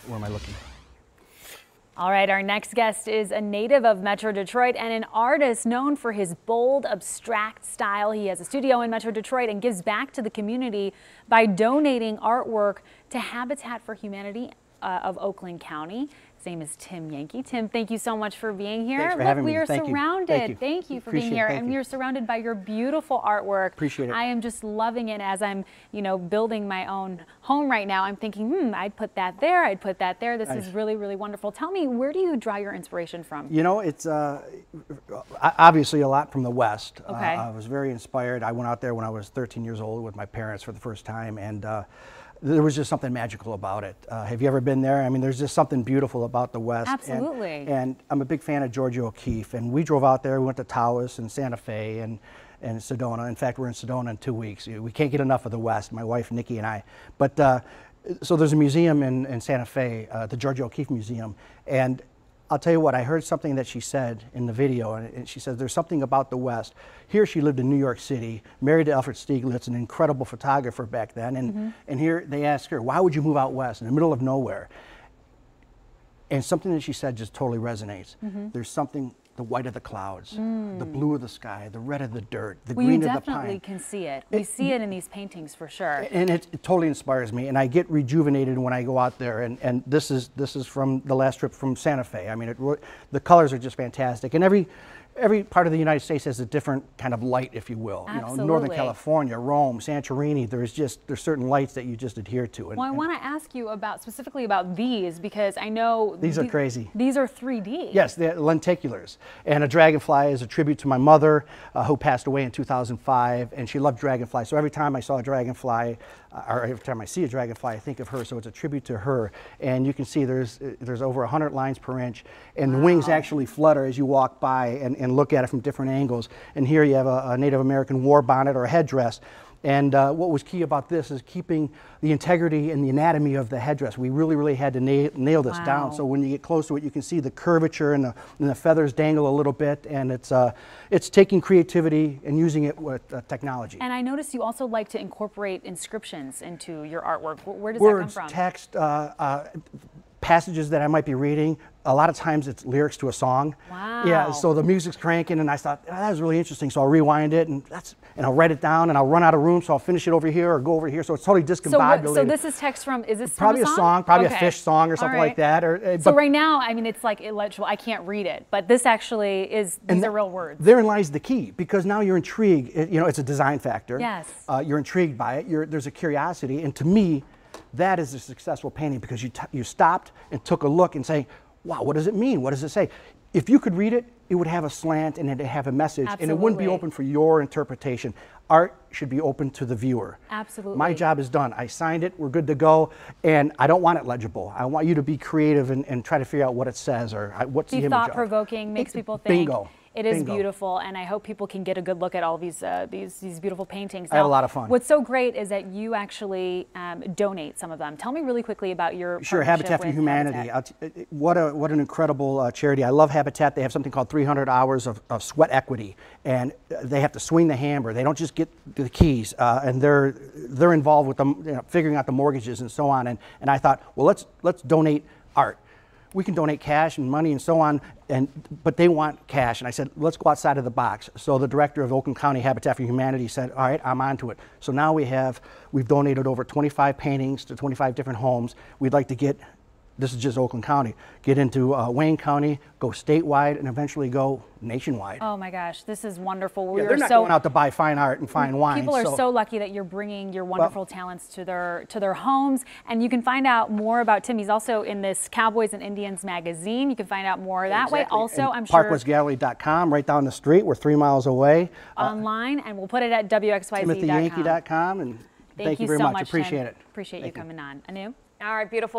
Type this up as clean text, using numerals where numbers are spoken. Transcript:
Where am I looking? All right, our next guest is a native of Metro Detroit and an artist known for his bold, abstract style. He has a studio in Metro Detroit and gives back to the community by donating artwork to Habitat for Humanity of Oakland County. His name is Tim Yanke. Tim, thank you so much for being here. Thanks for having me. We are surrounded. Thank you for being here, and we are surrounded by your beautiful artwork. Appreciate it. I am just loving it. As I'm, building my own home right now, I'm thinking, I'd put that there. I'd put that there. This is really, really wonderful. Tell me, where do you draw your inspiration from? It's obviously a lot from the West. Okay. I was very inspired. I went out there when I was 13 years old with my parents for the first time, and there was just something magical about it. Have you ever been there? I mean, there's just something beautiful about the West. Absolutely. And I'm a big fan of Georgia O'Keeffe, and we drove out there. We went to Taos and Santa Fe and Sedona. In fact, we're in Sedona in 2 weeks. We can't get enough of the West, my wife, Nikki, and I. But so there's a museum in Santa Fe, the Georgia O'Keeffe Museum, and I'll tell you what, I heard something that she said in the video, and she said there's something about the West. Here she lived in New York City, married to Alfred Stieglitz, an incredible photographer back then, and here they asked her, why would you move out West in the middle of nowhere? And something that she said just totally resonates. There's something, the white of the clouds, the blue of the sky, the red of the dirt, the green of the pine. You definitely can see it. We see it in these paintings for sure. And it totally inspires me, and I get rejuvenated when I go out there. And this is from the last trip from Santa Fe. I mean, the colors are just fantastic, and every part of the United States has a different kind of light, if you will. Absolutely. Northern California, Rome, Santorini, there's certain lights that you just adhere to. Well, I want to ask you specifically about these, because I know these are crazy. These are 3D. Yes, they're lenticulars. And a dragonfly is a tribute to my mother, who passed away in 2005, and she loved dragonflies. So every time I saw a dragonfly, or every time I see a dragonfly, I think of her. So it's a tribute to her. And you can see there's over 100 lines per inch, and the wings actually flutter as you walk by and look at it from different angles. And here you have a Native American war bonnet or a headdress. And what was key about this is keeping the integrity and the anatomy of the headdress. We really, really had to nail this down. So when you get close to it, you can see the curvature and the feathers dangle a little bit. And it's taking creativity and using it with technology. And I noticed you also like to incorporate inscriptions into your artwork. Where does Words, that come from? Text, passages that I might be reading. A lot of times it's lyrics to a song. Wow. Yeah, so the music's cranking, and I thought, that was really interesting, so I'll rewind it, and I'll write it down, and I'll run out of room, so I'll finish it over here or go over here, so it's totally discombobulated. So this is text from, is this probably from a song? Probably okay. a Fish song or something like that. So right now, I mean, it's like illegible. I can't read it, but this actually is, these are real words. Therein lies the key, because now you're intrigued. It's a design factor. Yes. You're intrigued by it. There's a curiosity, and to me, that is a successful painting, because you stopped and took a look and say, wow, what does it mean? What does it say? If you could read it, it would have a slant and it'd have a message. Absolutely. And it wouldn't be open for your interpretation. Art should be open to the viewer. Absolutely. My job is done. I signed it, we're good to go, and I don't want it legible. I want you to be creative and try to figure out what it says or what's the image of. Be thought-provoking, makes people think. Bingo. It is beautiful, and I hope people can get a good look at all these beautiful paintings. I have a lot of fun. What's so great is that you actually donate some of them. Tell me really quickly about your Sure, Habitat for Humanity. What an incredible charity. I love Habitat. They have something called 300 hours of sweat equity, and they have to swing the hammer. They don't just get the keys, and they're involved with them, figuring out the mortgages and so on. And I thought, well, let's donate art. We can donate cash and money and so on, but they want cash. And I said, let's go outside of the box. So the director of Oakland County Habitat for Humanity said, all right, I'm onto it. So now we've donated over 25 paintings to 25 different homes. We'd like to get, this is just Oakland County, get into Wayne County, go statewide, and eventually go nationwide. Oh my gosh, this is wonderful. They're not going out to buy fine art and fine wine. People are so lucky that you're bringing your wonderful talents to their homes. And you can find out more about Tim. He's also in this Cowboys and Indians magazine. You can find out more that way. Also, I'm sure ParkwestGallery.com, right down the street. We're 3 miles away. Online, and we'll put it at WXYZ.com. TimothyYankee.com, and thank you very so much. Appreciate it. Appreciate you coming on. Anu? All right, beautiful.